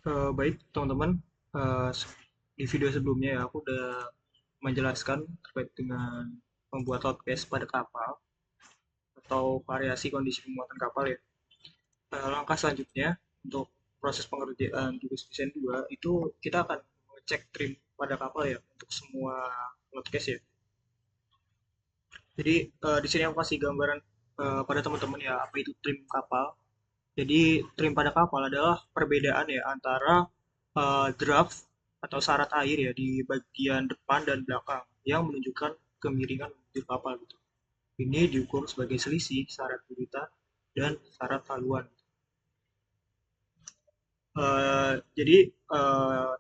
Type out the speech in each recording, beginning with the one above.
Baik teman-teman. Eh, di video sebelumnya ya aku udah menjelaskan terkait dengan membuat podcast pada kapal atau variasi kondisi pemuatan kapal ya. Langkah selanjutnya untuk proses pengerjaan tugas desain 2 itu kita akan mengecek trim pada kapal ya untuk semua podcast ya. Jadi di sini aku kasih gambaran pada teman-teman ya apa itu trim kapal. Jadi trim pada kapal adalah perbedaan ya antara draft atau syarat air ya di bagian depan dan belakang yang menunjukkan kemiringan menuju kapal gitu. Ini diukur sebagai selisih syarat gurita dan syarat haluan. Jadi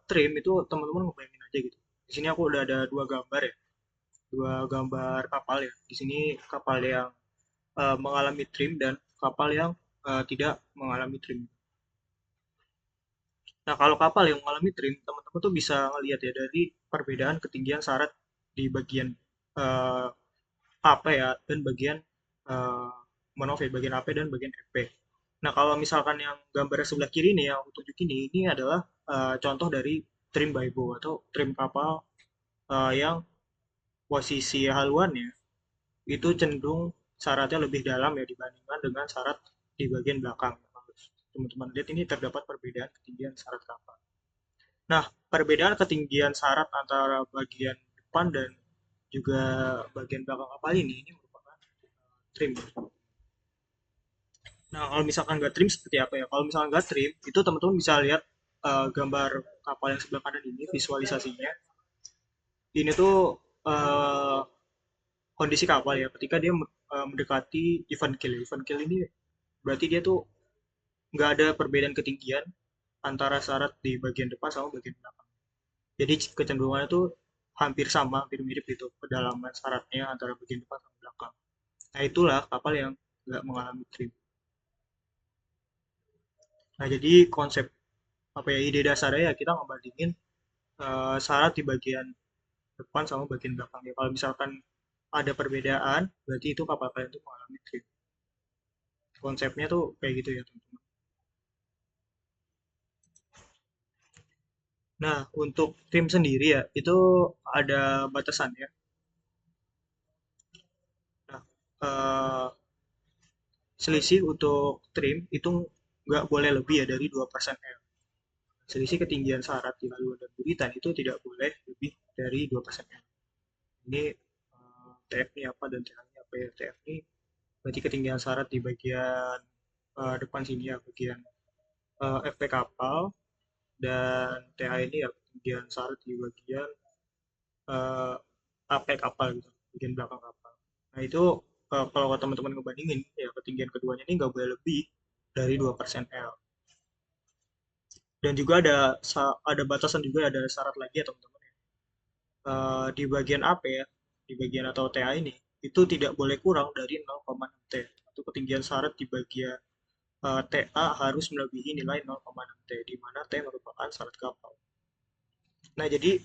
trim itu teman-teman ngebayangin aja gitu. Di sini aku udah ada dua gambar ya, dua gambar kapal ya. Di sini kapal yang mengalami trim dan kapal yang tidak mengalami trim. Nah, kalau kapal yang mengalami trim, teman-teman tuh bisa ngelihat ya dari perbedaan ketinggian syarat di bagian eh, AP ya dan bagian eh, mohon maaf ya, bagian AP dan bagian FP. Nah, kalau misalkan yang gambar sebelah kiri nih yang aku tunjuk ini adalah contoh dari trim by bow atau trim kapal yang posisi haluannya itu cenderung syaratnya lebih dalam ya dibandingkan dengan syarat di bagian belakang. Teman-teman lihat ini terdapat perbedaan ketinggian syarat kapal. Nah, perbedaan ketinggian syarat antara bagian depan dan juga bagian belakang kapal ini merupakan trim. Nah, kalau misalkan nggak trim seperti apa ya? Kalau misalkan nggak trim, itu teman-teman bisa lihat gambar kapal yang sebelah kanan ini, visualisasinya. Ini tuh eh, kondisi kapal ya, ketika dia mendekati even kill. Even kill ini berarti dia tuh nggak ada perbedaan ketinggian antara syarat di bagian depan sama bagian belakang. Jadi kecenderungannya tuh hampir sama, hampir mirip gitu kedalaman syaratnya antara bagian depan dan belakang. Nah itulah kapal yang nggak mengalami trim. Nah jadi konsep apa ya ide dasarnya ya kita ngebandingin syarat di bagian depan sama bagian belakang ya. Kalau misalkan ada perbedaan, berarti itu kapal kalian tuh mengalami trim. Konsepnya tuh kayak gitu ya teman-teman. Nah untuk trim sendiri ya itu ada batasan ya. Nah selisih untuk trim itu nggak boleh lebih ya dari 2% L. Selisih ketinggian syarat di haluan dan buritan itu tidak boleh lebih dari 2%. Ini TF ini apa dan TH ini apa ya? TF ini berarti ketinggian syarat di bagian depan sini ya, bagian FP kapal, dan TH ini ya ketinggian syarat di bagian eh, AP kapal gitu, bagian belakang kapal. Nah itu kalau teman-teman ngebandingin ya ketinggian keduanya ini nggak boleh lebih dari 2% L. Dan juga ada batasan juga ada syarat lagi ya teman-teman. Di bagian AP ya, di bagian atau TA ini, itu tidak boleh kurang dari 0,6 T. Itu ketinggian syarat di bagian TA harus melebihi nilai 0,6 T, di mana T merupakan syarat kapal. Nah, jadi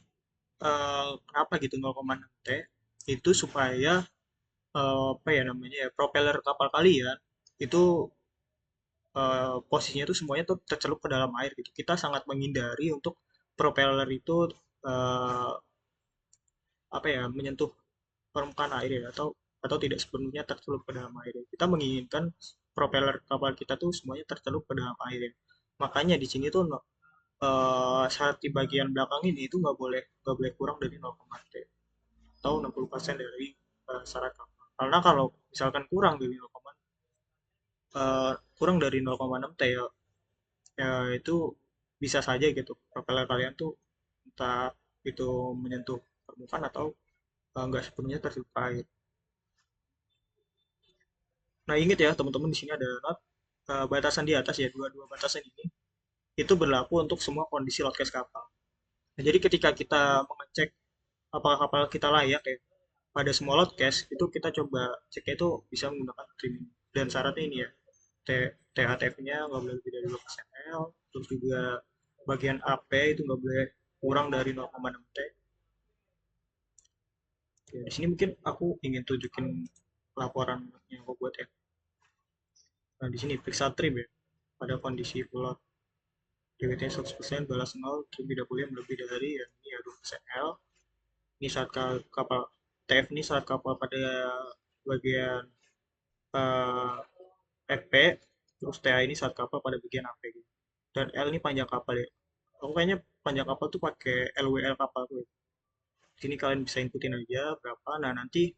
kenapa gitu 0,6 T? Itu supaya apa ya namanya ya, propeller kapal kalian itu posisinya itu semuanya tuh tercelup ke dalam air gitu. Kita sangat menghindari untuk propeller itu eh, apa ya menyentuh permukaan air ya atau tidak sepenuhnya tercelup ke dalam air. Kita menginginkan propeller kapal kita tuh semuanya tercelup ke dalam air ya. Makanya di sini tuh saat di bagian belakang ini itu nggak boleh kurang dari 0,T atau 60% dari syarat kapal. Karena kalau misalkan kurang dari 0,6 T ya, ya itu bisa saja gitu propeller kalian tuh entah itu menyentuh permukaan atau nggak sepenuhnya tercelup air. Nah, ingat ya teman-teman di sini ada not batasan di atas ya, dua-dua batasan ini itu berlaku untuk semua kondisi loadcast kapal. Nah, jadi ketika kita mengecek apakah kapal kita layak ya pada semua loadcast itu kita coba ceknya itu bisa menggunakan streaming dan syaratnya ini ya THTF-nya nggak boleh lebih dari 2% L, terus juga bagian AP itu nggak boleh kurang dari 0,6 T. Ya, di sini mungkin aku ingin tunjukin laporan yang aku buat ya. Nah, di sini periksa trim ya pada kondisi float. DWT 100%, balas 0, trim tidak boleh melebihi dari, ya ini ya 2% L. Ini saat kapal TF ini saat kapal pada bagian eh, FP, terus TA ini saat kapal pada bagian AP gitu. Dan L ini panjang kapal ya. Aku kayaknya panjang kapal tuh pakai LWL kapal tuh. Sini kalian bisa inputin aja berapa. Nah, nanti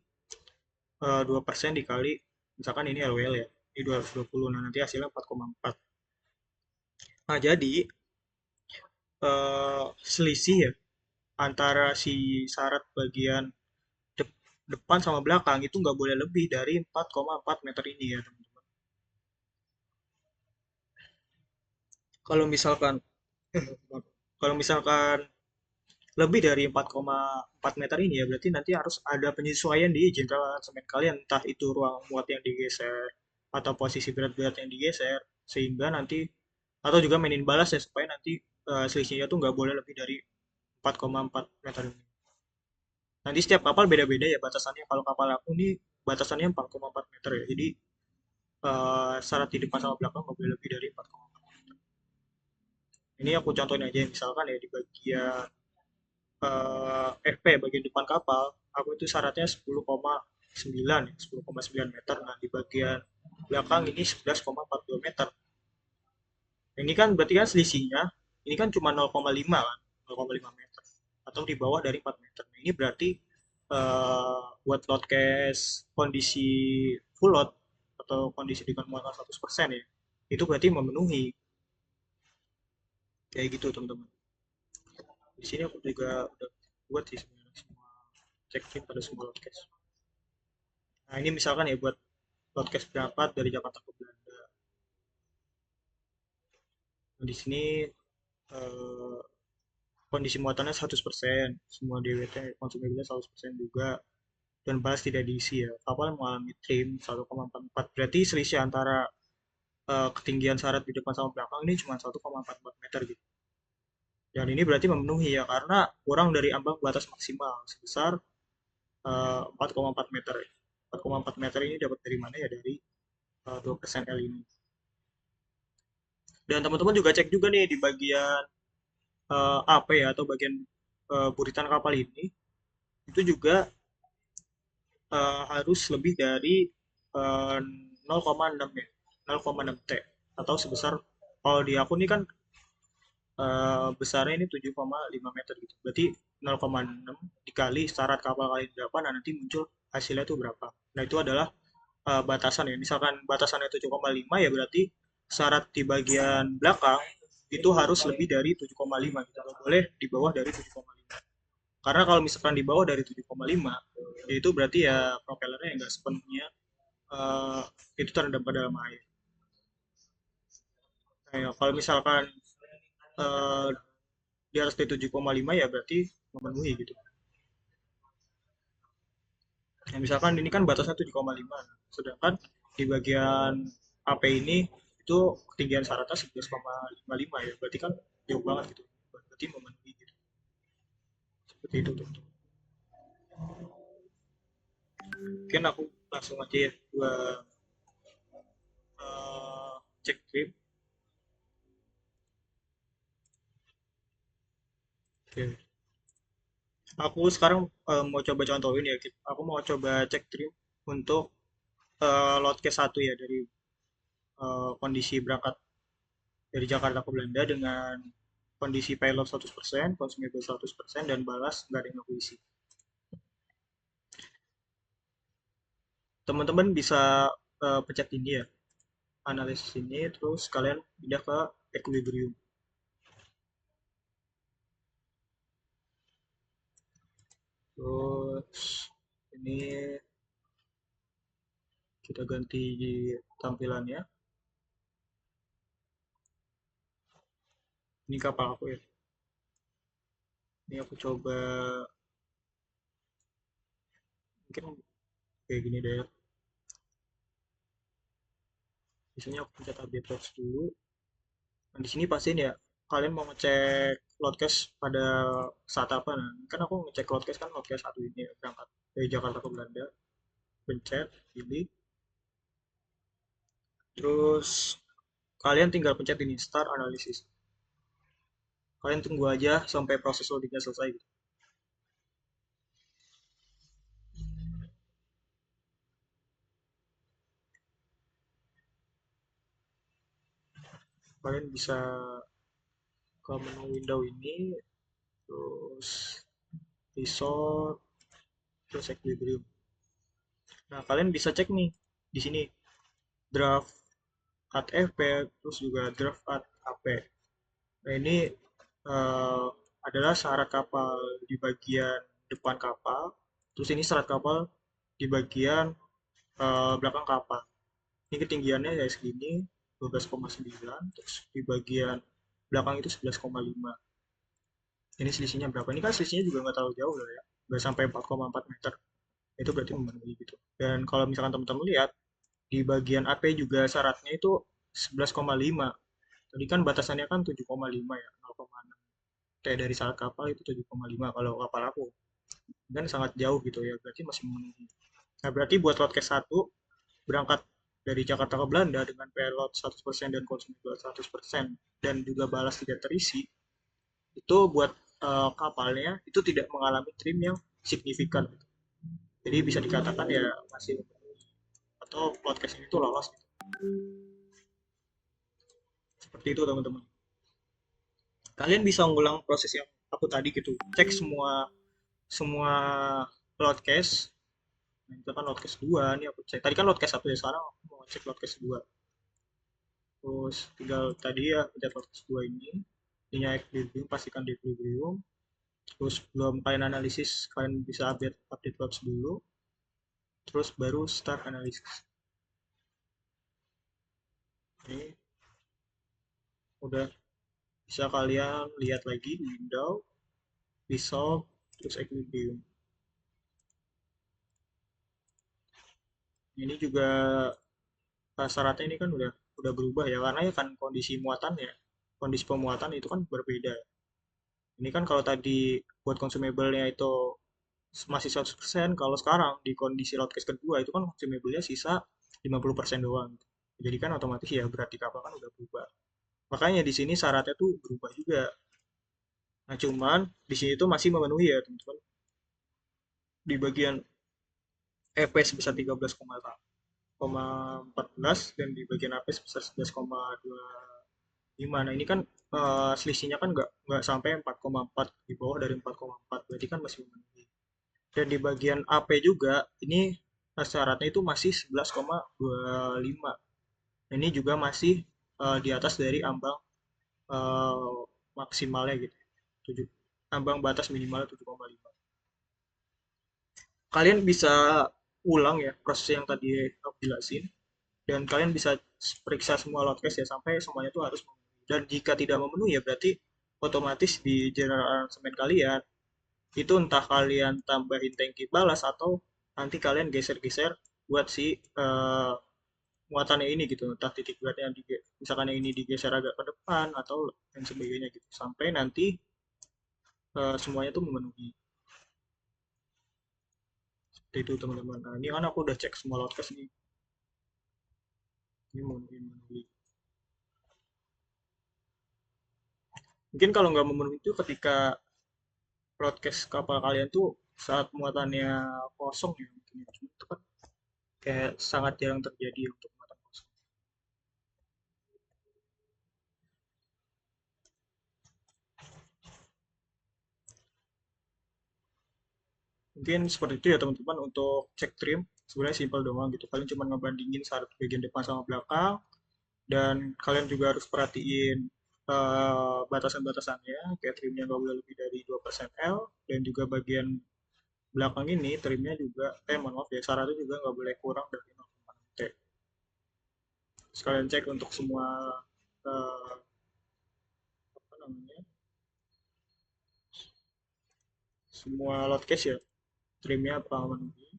2% dikali, misalkan ini LWL ya. Ini 220. Nah, nanti hasilnya 4,4. Nah, jadi selisih ya antara si syarat bagian depan sama belakang itu nggak boleh lebih dari 4,4 meter ini ya teman-teman. Kalau misalkan kalau misalkan lebih dari 4,4 meter ini ya berarti nanti harus ada penyesuaian di jenderal semen kalian, entah itu ruang muat yang digeser atau posisi berat-berat yang digeser, sehingga nanti atau juga mainin balas ya supaya nanti selisihnya tuh nggak boleh lebih dari 4,4 meter ini. Nanti setiap kapal beda-beda ya batasannya. Kalau kapal aku nih batasannya 4,4 meter ya. Jadi syarat di depan sama belakang nggak boleh lebih dari 4,4. Ini aku contohin aja misalkan ya di bagian FP bagian depan kapal, aku itu syaratnya 10,9 ya, 10,9 meter. Nah, di bagian belakang ini 11,42 meter. Ini kan berarti kan selisihnya, ini kan cuma 0,5 kan, 0,5 meter. Atau di bawah dari 4 meter. Nah, ini berarti buat load case kondisi full load atau kondisi dengan muatan 100% ya, itu berarti memenuhi. Kayak gitu teman-teman. Di sini aku juga udah buat sih sebenarnya semua cek pada semua load case. Nah, ini misalkan ya buat podcast berangkat dari Jakarta ke Belanda. Nah, di sini eh, kondisi muatannya 100%, semua DWT konsumsinya 100% juga, dan balas tidak diisi ya. Kapal mengalami trim 1,44. Berarti selisih antara ketinggian syarat di depan sama belakang ini cuma 1,44 meter gitu. Dan ini berarti memenuhi ya karena kurang dari ambang batas maksimal sebesar 4,4 meter. 4,4 meter ini dapat dari mana ya dari 2% L ini. Dan teman-teman juga cek juga nih di bagian AP ya atau bagian buritan kapal ini itu juga harus lebih dari 0,6 ya, 0,6 T atau sebesar kalau di aku ini kan besarnya ini 7,5 meter gitu. Berarti 0,6 dikali syarat kapal kali 8, nah nanti muncul hasilnya itu berapa. Nah, itu adalah batasan ya. Misalkan batasannya 7,5 ya berarti syarat di bagian belakang itu harus lebih dari 7,5 gitu. Nggak boleh di bawah dari 7,5. Karena kalau misalkan di bawah dari 7,5, itu berarti ya propellernya nggak sepenuhnya eh, itu terendam pada dalam air. Nah, ya, kalau misalkan eh, di atas dari 7,5 ya berarti memenuhi gitu. Nah, misalkan ini kan batasnya 7,5, sedangkan di bagian AP ini itu ketinggian syaratnya 11,55 ya, berarti kan jauh banget gitu. Berarti memenuhi gitu. Seperti itu tuh. Mungkin aku langsung aja ya gua cek trip. Oke. Aku sekarang mau coba contohin ya. Aku mau coba cek trip untuk load case 1 ya dari kondisi berangkat dari Jakarta ke Belanda dengan kondisi payload 100%, consumable 100%, dan balas nggak ada yang aku isi. Teman-teman bisa pencet ini ya, analisis ini, terus kalian pindah ke equilibrium. Terus ini kita ganti tampilannya. Ini kapal aku ya. Ini aku coba mungkin kayak gini deh ya. Biasanya aku pencet update loads dulu. Nah, di sini pastiin ya kalian mau ngecek loadcast pada saat apa. Nah, kan aku ngecek loadcast kan loadcast satu ini ya, berangkat dari Jakarta ke Belanda. Pencet, pilih. Terus kalian tinggal pencet ini start analysis. Kalian tunggu aja sampai proses loadingnya selesai gitu. Kalian bisa ke menu window ini, terus resort, terus equilibrium. Nah, kalian bisa cek nih di sini draft at FP, terus juga draft at AP. Nah, ini eh, adalah syarat kapal di bagian depan kapal, terus ini syarat kapal di bagian belakang kapal. Ini ketinggiannya ya segini, 12,9, terus di bagian belakang itu 11,5. Ini selisihnya berapa? Ini kan selisihnya juga nggak terlalu jauh lah ya, nggak sampai 4,4 meter. Itu berarti memenuhi gitu. Dan kalau misalkan teman-teman lihat, di bagian AP juga syaratnya itu 11,5. Tadi kan batasannya kan 7,5 ya, 0,6. Kayak dari syarat kapal itu 7,5 kalau kapal aku. Dan sangat jauh gitu ya, berarti masih memenuhi. Nah, berarti buat Roadcast 1 berangkat dari Jakarta ke Belanda dengan payload 100% dan konsumsi 100% dan juga balas tidak terisi, itu buat kapalnya itu tidak mengalami trim yang signifikan. Jadi bisa dikatakan ya masih atau podcast ini tuh lolos. Seperti itu teman-teman. Kalian bisa ngulang proses yang aku tadi gitu. Cek semua semua podcast. Nah, itu kan podcast 2 nih aku cek. Tadi kan podcast 1 ya, sekarang aku mau cek podcast 2. Terus tinggal tadi ya pencet podcast 2 ini. Ininya equilibrium, pastikan di equilibrium. Terus belum kalian analisis, kalian bisa update update loads dulu. Terus baru start analisis. Ini udah bisa kalian lihat lagi di window, resolve, terus equilibrium. Ini juga syaratnya ini kan udah berubah ya karena ya kan kondisi pemuatan itu kan berbeda. Ini kan kalau tadi buat consumable-nya itu masih 100%, kalau sekarang di kondisi loadcase kedua itu kan consumable-nya sisa 50% doang. Jadi kan otomatis ya berarti kapal kan udah berubah. Makanya di sini syaratnya tuh berubah juga. Nah, cuman di sini tuh masih memenuhi ya, teman-teman. Di bagian EP sebesar 13,14 dan di bagian AP sebesar 11,25. Nah, ini kan selisihnya kan nggak sampai 4,4, di bawah dari 4,4. Berarti kan masih memenuhi. Dan di bagian AP juga ini syaratnya itu masih 11,25. Ini juga masih di atas dari ambang eh, maksimalnya gitu. 7, ambang batas minimal 7,5. Kalian bisa ulang ya proses yang tadi aku jelasin dan kalian bisa periksa semua loadcast ya sampai semuanya itu harus memenuhi. Dan jika tidak memenuhi ya berarti otomatis di general arrangement kalian itu entah kalian tambahin tangki balas atau nanti kalian geser-geser buat si muatannya ini gitu, entah titik beratnya misalkan yang ini digeser agak ke depan atau dan sebagainya gitu sampai nanti semuanya tuh memenuhi. Seperti itu teman-teman. Nah, ini kan aku udah cek semua loadcast nih, ini memenuhi. Mungkin kalau nggak memenuhi itu ketika broadcast kapal kalian tuh saat muatannya kosong ya mungkin ya. Itu kan kayak sangat jarang terjadi untuk muatan kosong. Mungkin seperti itu ya teman-teman untuk cek trim. Sebenarnya simpel doang gitu. Kalian cuma ngebandingin syarat bagian depan sama belakang dan kalian juga harus perhatiin batasan-batasannya kayak trimnya nggak boleh lebih dari 2% L dan juga bagian belakang ini trimnya juga mohon maaf ya syaratnya juga nggak boleh kurang dari 0,6 T. Sekalian cek untuk semua eh, apa namanya semua load case ya trimnya apa memenuhi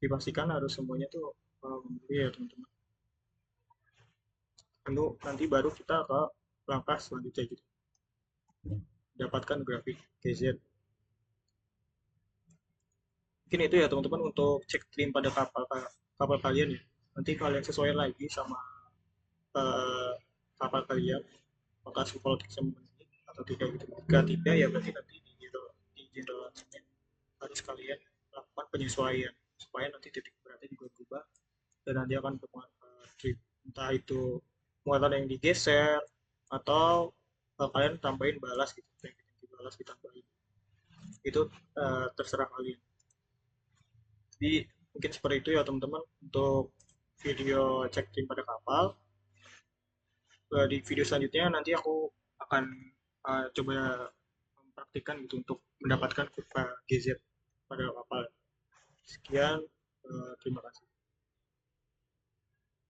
dipastikan harus semuanya tuh memenuhi ya teman-teman. Tentu nanti baru kita ke langkah selanjutnya gitu dapatkan grafik KZ. Mungkin itu ya teman-teman untuk cek trim pada kapal kalian ya. Nanti kalian sesuaikan lagi sama eh, kapal kalian apakah psikologis memenuhi atau tidak gitu. Jika tidak ya berarti nanti di general announcement harus kalian lakukan penyesuaian supaya nanti titik beratnya juga berubah dan nanti akan bermuat trip, entah itu muatan yang digeser atau kalian tambahin balas gitu, kayak ganti balas ditambahin itu terserah kalian. Jadi mungkin seperti itu ya teman-teman untuk video check-in pada kapal. Di video selanjutnya nanti aku akan coba mempraktikkan gitu untuk mendapatkan kurva GZ pada kapal. Sekian, terima kasih.